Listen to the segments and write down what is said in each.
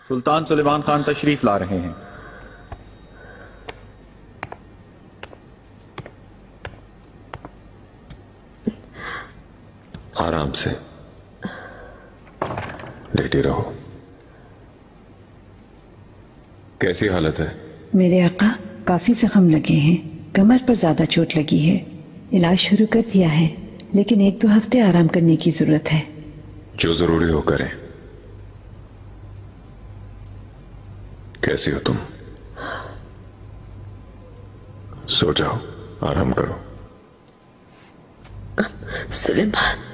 सुल्तान सुलेमान खान तशरीफ ला रहे हैं। आराम से लेटे रहो। कैसी हालत है? मेरे आका काफी जख्म लगे हैं, कमर पर ज्यादा चोट लगी है। इलाज शुरू कर दिया है, लेकिन 1-2 हफ्ते आराम करने की जरूरत है। जो जरूरी हो करें। कैसी हो तुम? सो जाओ, आराम करो। सुलेमान,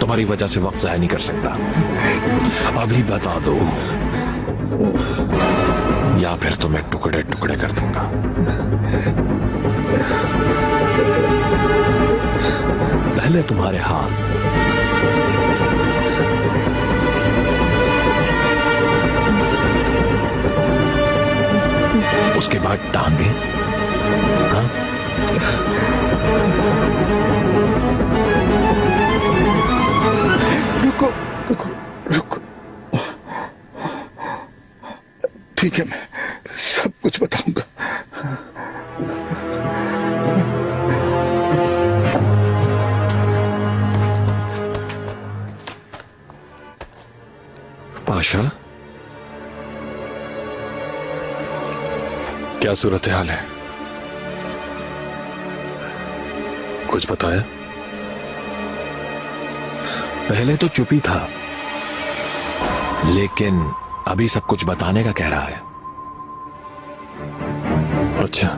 तुम्हारी वजह से वक्त जाया नहीं कर सकता। अभी बता दो या फिर तुम्हें टुकड़े टुकड़े कर दूंगा। पहले तुम्हारे हाथ, उसके बाद टांगे। हाँ? रुको रुको रुको, ठीक है, मैं सब कुछ बताऊंगा। पाशा, क्या सूरत हाल है? कुछ बताया? पहले तो चुप ही था, लेकिन अभी सब कुछ बताने का कह रहा है। अच्छा।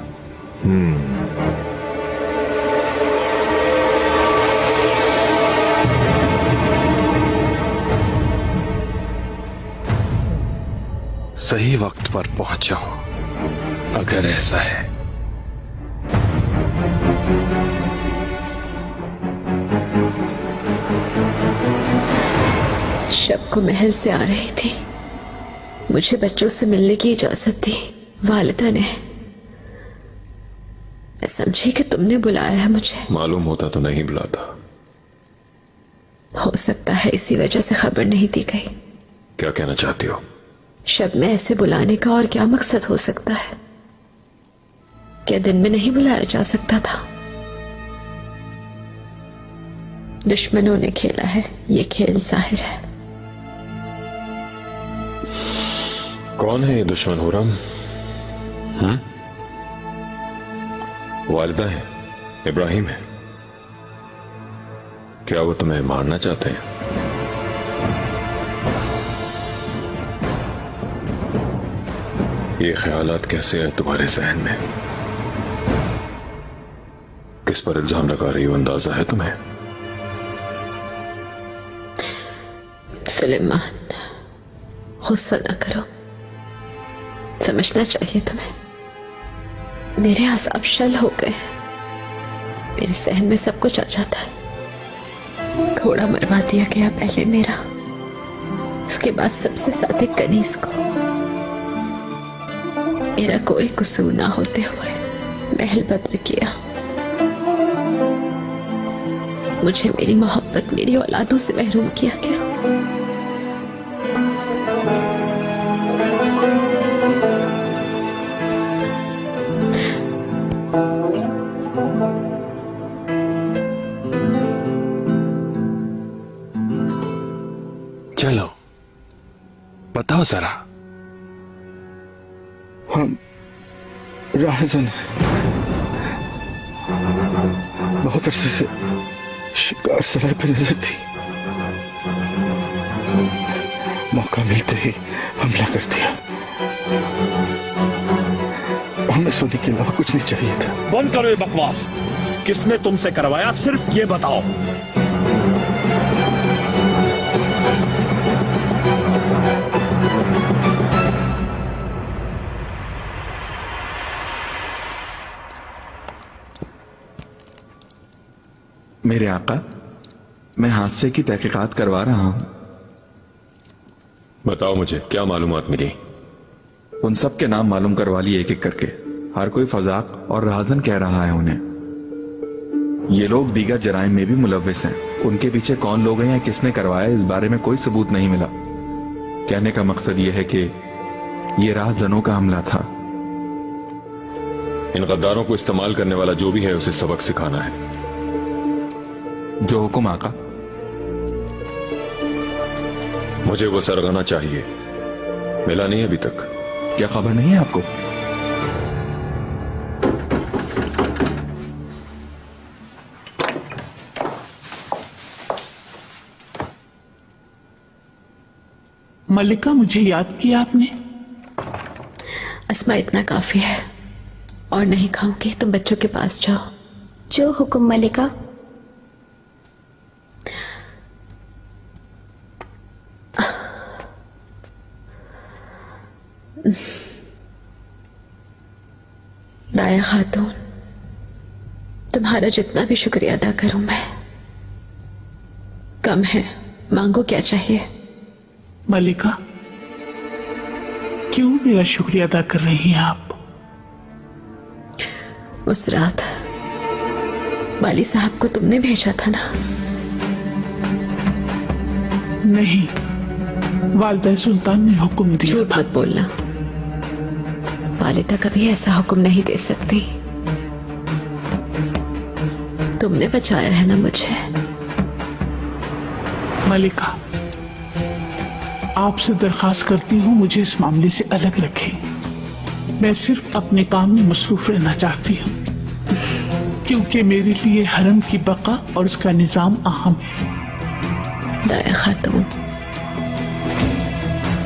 सही वक्त पर पहुंचा हो, अगर ऐसा है। शब को महल से आ रही थी, मुझे बच्चों से मिलने की इजाजत दी वालिदा ने। मैं समझी कि तुमने बुलाया है मुझे। मालूम होता तो नहीं बुलाता। हो सकता है इसी वजह से खबर नहीं दी गई। क्या कहना चाहती हो? शब में ऐसे बुलाने का और क्या मकसद हो सकता है? क्या दिन में नहीं बुलाया जा सकता था? दुश्मनों ने खेला है ये खेल, जाहिर है। कौन है ये दुश्मन हुरम? वालिदा है, इब्राहिम है। क्या वो तुम्हें मारना चाहते हैं? ये ख्यालात कैसे है तुम्हारे जहन में? किस पर इल्जाम लगा रही हो, अंदाजा है तुम्हें? सुलेमान, गुस्सा न करो। समझना चाहिए तुम्हें, मेरे अज़ाब शल हो गए। मेरे सहन में सब कुछ आ जाता है। घोड़ा मरवा दिया गया पहले मेरा, उसके बाद सबसे साथ कनीज को। मेरा कोई कसूर ना होते हुए महल बदर किया। मुझे मेरी मोहब्बत, मेरी औलादों से महरूम किया गया। चलो बताओ जरा। हम राहजन हैं। बहुत अरसे से शिकार सराय पे नजर थी, मौका मिलते ही हमला कर दिया। हमें सोने के अलावा कुछ नहीं चाहिए था। बंद करो ये बकवास। किसने तुमसे करवाया, सिर्फ ये बताओ। मेरे आका, मैं हादसे की तहकीकात करवा रहा हूं। बताओ मुझे क्या मालूमात मिली। उन सब के नाम मालूम करवा लिए एक एक करके। हर कोई फजाक और राजन कह रहा है उन्हें। ये लोग दीगर जराइम में भी मुलव्विस हैं। उनके पीछे कौन लोग हैं या किसने करवाया, इस बारे में कोई सबूत नहीं मिला। कहने का मकसद यह है कि ये राहजनों का हमला था। इन गद्दारों को इस्तेमाल करने वाला जो भी है उसे सबक सिखाना है। जो हुक्म आका। मुझे वो सरगना चाहिए, मिला नहीं अभी तक। क्या खबर नहीं है आपको? मल्लिका, मुझे याद किया आपने? अस्मा, इतना काफी है और नहीं खाऊंगी। तुम बच्चों के पास जाओ। जो हुक्म मल्लिका। दाया खातून, तुम्हारा जितना भी शुक्रिया अदा करूं मैं कम है। मांगो, क्या चाहिए? मल्लिका, क्यों मेरा शुक्रिया अदा कर रही हैं आप? उस रात वाली साहब को तुमने भेजा था ना? नहीं, वालिदा सुल्तान ने हुक्म दिया। झूठ मत बोलना। वालिदा कभी ऐसा हुक्म नहीं दे सकती। तुमने बचाया है ना मुझे। मल्लिका, आपसे दरखास्त करती हूँ मुझे इस मामले से अलग रखें। मैं सिर्फ अपने काम में मसरूफ रहना चाहती हूँ, क्योंकि मेरे लिए हरम की बका और उसका निजाम अहम है। दाया खातून,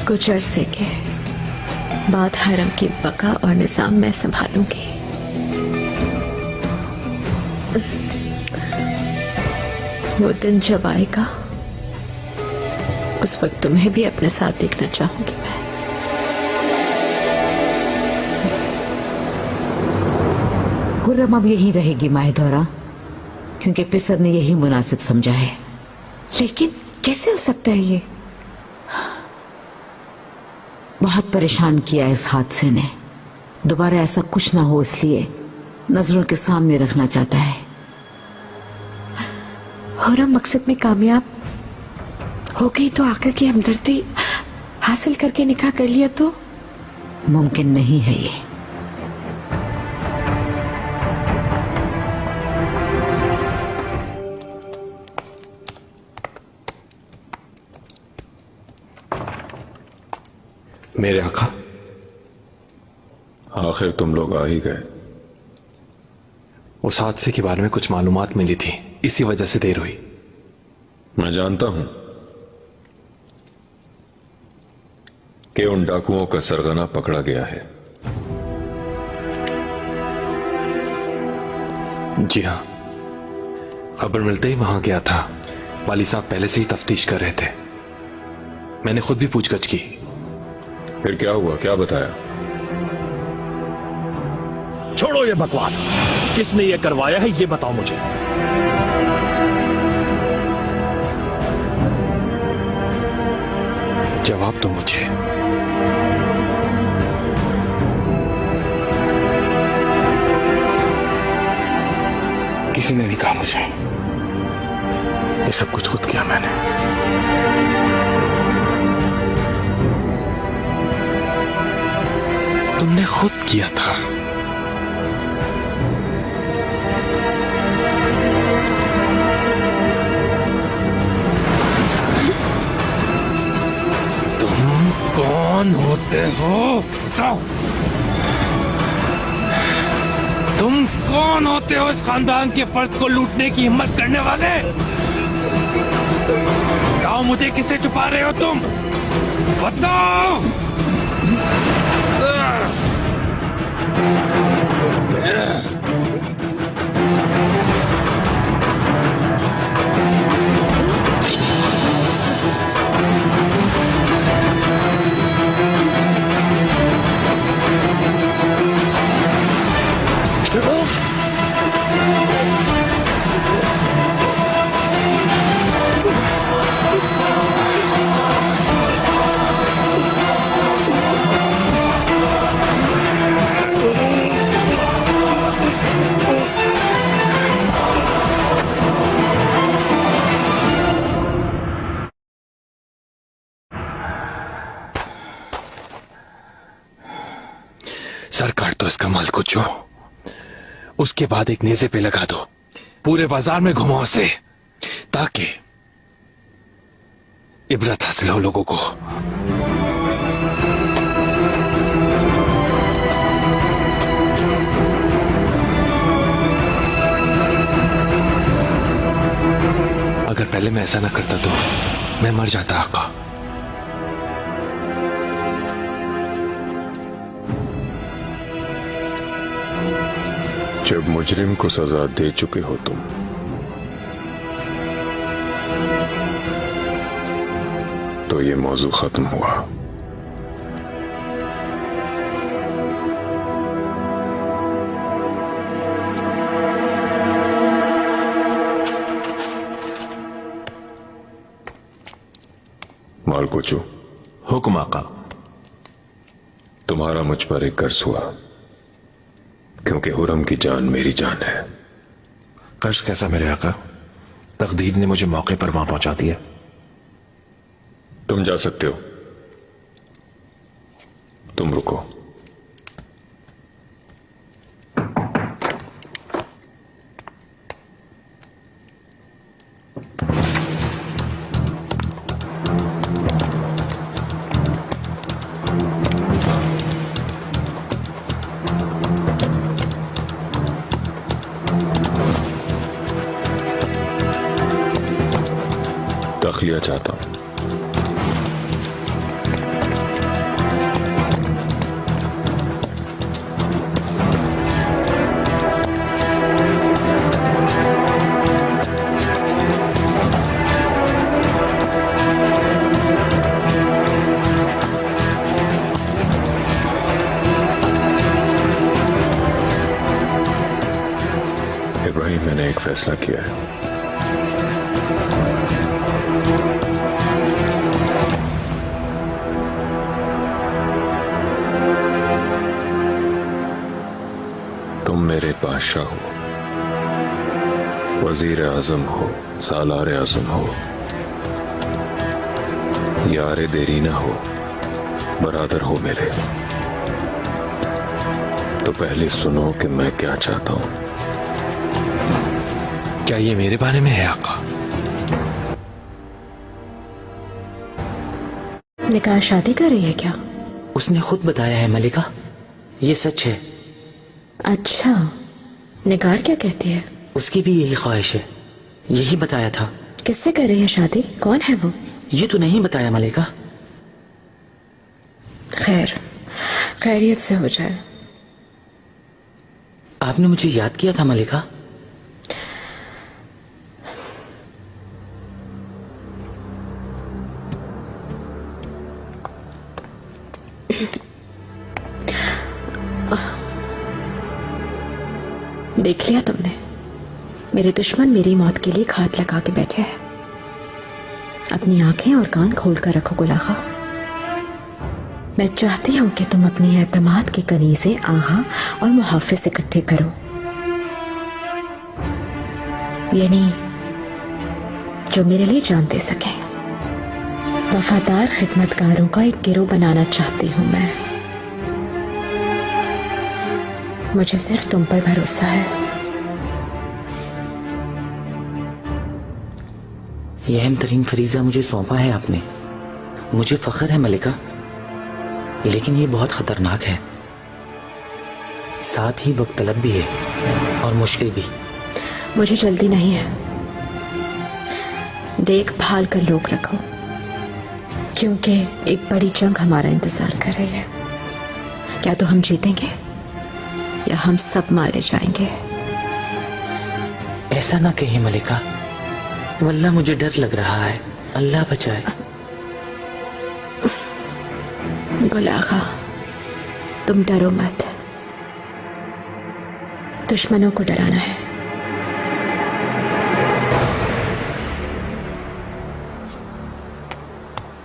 कुछ अरसे के बाद हरम की बका और निजाम मैं संभालूंगी। वो दिन जब आएगा उस वक्त तुम्हें भी अपने साथ देखना चाहूंगी मैं। खुर्रम अब यही रहेगी माहिदौरा, क्योंकि पिसर ने यही मुनासिब समझा है। लेकिन कैसे हो सकता है ये? बहुत परेशान किया इस हादसे ने। दोबारा ऐसा कुछ ना हो इसलिए नजरों के सामने रखना चाहता है। खुर्रम मकसद में कामयाब हो गई तो आका की हमदर्दी हासिल करके निकाह कर लिया तो? मुमकिन नहीं है ये। मेरे आका, आखिर तुम लोग आ ही गए। उस हादसे के बारे में कुछ मालूमात मिली थी, इसी वजह से देर हुई। मैं जानता हूं कि उन डाकुओं का सरगना पकड़ा गया है। जी हां, खबर मिलते ही वहां गया था। वाली साहब पहले से ही तफ्तीश कर रहे थे। मैंने खुद भी पूछगछ की। फिर क्या हुआ, क्या बताया? छोड़ो ये बकवास। किसने ये करवाया है ये बताओ मुझे। जवाब दो मुझे। किसी ने नहीं कहा मुझे। ये सब कुछ खुद किया मैंने। तुमने खुद किया था? तुम कौन होते हो? बताओ, तुम कौन होते हो इस खानदान के फर्द को लूटने की हिम्मत करने वाले? बताओ मुझे, किसे छुपा रहे हो तुम? बताओ। सर काट दो इसका माल को जो, उसके बाद एक नेजे पे लगा दो, पूरे बाजार में घुमाओ उसे, ताकि इबरत हासिल हो लोगों को। अगर पहले मैं ऐसा ना करता तो मैं मर जाता आका। जब मुजरिम को सजा दे चुके हो तुम, तो ये मौजू खत्म हुआ। मालकोचू, हुक्म आका। तुम्हारा मुझ पर एक कर्ज हुआ, क्योंकि हुरम की जान मेरी जान है। कर्ज कैसा मेरे आका? तकदीर ने मुझे मौके पर वहां पहुंचा दिया। तुम जा सकते हो, तुम रुको। तखलिया चाहता हूं। इब्राहिम, मैंने एक फैसला किया है। तुम मेरे बादशाह हो, वजीर आजम हो, सालार आजम हो, यार देरीना हो, बरादर हो मेरे। तो पहले सुनो कि मैं क्या चाहता हूं। क्या ये मेरे बारे में है आका? निकाह शादी कर रही है क्या? उसने खुद बताया है मलिका, ये सच है। अच्छा, निगार क्या कहती है? उसकी भी यही ख्वाहिश है, यही बताया था। किससे कर रही है शादी? कौन है वो? ये तो नहीं बताया मलिका। खैर, खैरियत से हो जाए। आपने मुझे याद किया था मलिका? देख लिया तुमने, मेरे दुश्मन मेरी मौत के लिए घात लगा के बैठे हैं। अपनी आंखें और कान खोल कर रखो गुलाखा। मैं चाहती हूं कि तुम अपनी एतमाद की कनीज़ें आगा और मुहाफिज इकट्ठे करो, यानी जो मेरे लिए जान दे सके। वफादार खिदमतगारों का एक गिरोह बनाना चाहती हूं मैं। मुझे सिर्फ तुम पर भरोसा है। यह अहम तरीन फरीजा मुझे सौंपा है आपने। मुझे फख्र है मलिका, लेकिन ये बहुत खतरनाक है, साथ ही वक्त तलब भी है और मुश्किल भी। मुझे जल्दी नहीं है, देखभाल कर लोग रखो, क्योंकि एक बड़ी जंग हमारा इंतजार कर रही है। क्या तो हम जीतेंगे? या हम सब मारे जाएंगे। ऐसा ना कहिए मलिका, वल्लाह मुझे डर लग रहा है, अल्लाह बचाए। गुल आगा, तुम डरो मत, दुश्मनों को डराना है।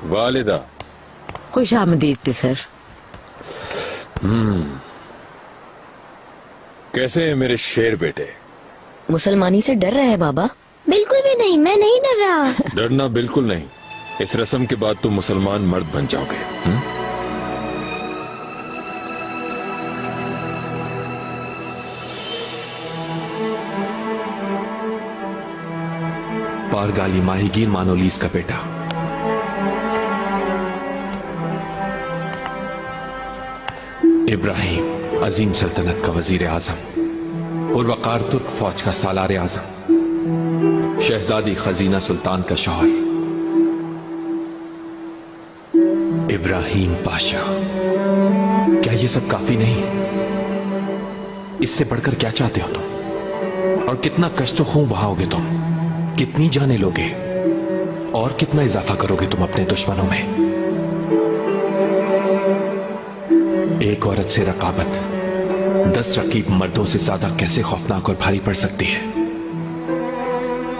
वालिदा, खुश आमदीद सर। कैसे हैं मेरे शेर बेटे? मुसलमानी से डर रहा है बाबा? बिल्कुल भी नहीं, मैं नहीं डर रहा। डरना बिल्कुल नहीं। इस रस्म के बाद तुम मुसलमान मर्द बन जाओगे। पारगाली माहीगीर मानोलीस का बेटा। इब्राहिम अजीम सल्तनत का वजीर आजम और वकार तुर्क फौज का सालार आजम। शहजादी खजीना सुल्तान का शौहर इब्राहिम पाशा। क्या ये सब काफी नहीं? इससे बढ़कर क्या चाहते हो तुम? और कितना कष्ट खून बहाओगे तुम? कितनी जाने लोगे? और कितना इजाफा करोगे तुम अपने दुश्मनों में? एक औरत से रकाबत 10 रकीब मर्दों से ज्यादा कैसे खौफनाक और भारी पड़ सकती है?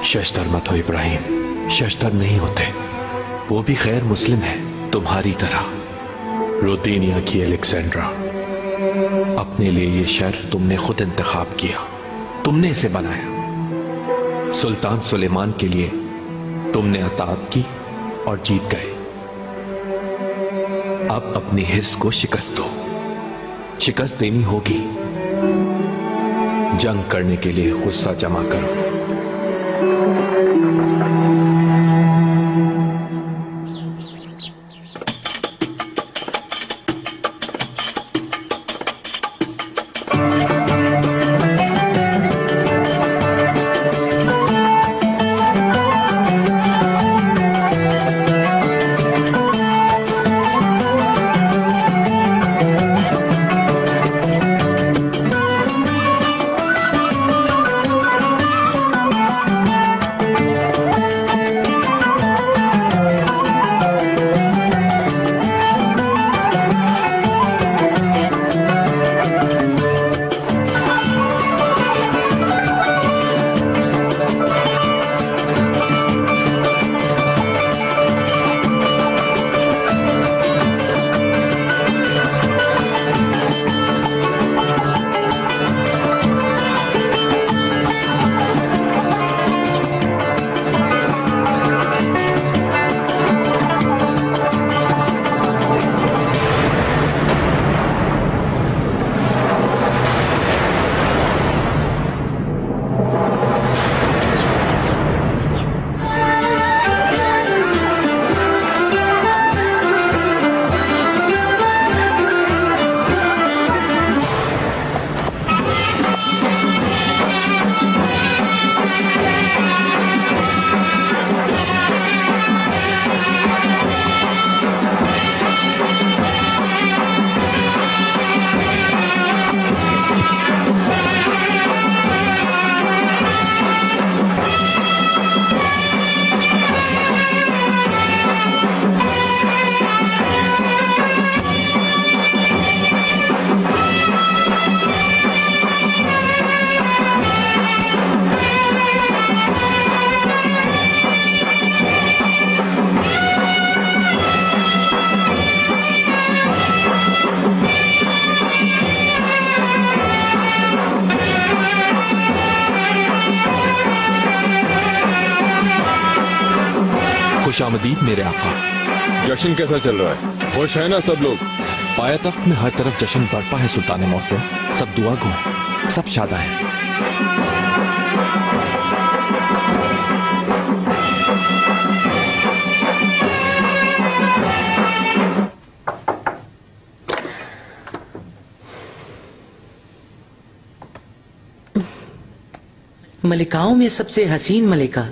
शशदर मत हो इब्राहिम, शशदर नहीं होते। वो भी गैर मुस्लिम है तुम्हारी तरह। रोदेनिया की एलेक्सेंड्रा, अपने लिए ये शहर तुमने खुद इंतखाब किया, तुमने इसे बनाया। सुल्तान सुलेमान के लिए तुमने अताअत की और जीत गए। अब अपनी हिर्स को शिकस्त दो। शिकस्त देनी होगी। जंग करने के लिए गुस्सा जमा करो। खुशामदीद मेरे आका। जश्न कैसा चल रहा है? खुश है ना सब लोग? पाया तख्त में हर तरफ जश्न बरपा है सुल्तान मौसम। सब दुआ गो, सब शादा है। मलिकाओं में सबसे हसीन मलिका।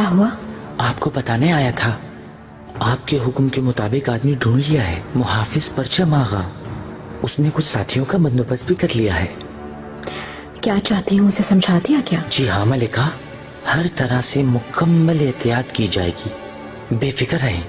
क्या हुआ? आपको बताने आया था। आपके हुक्म के मुताबिक आदमी ढूंढ लिया है, मुहाफिज परचम आगा। उसने कुछ साथियों का बंदोबस्त भी कर लिया है। क्या चाहती हूँ उसे समझा दिया क्या? जी हाँ मलिका, हर तरह से मुकम्मल एहतियात की जाएगी, बेफिक्र रहें।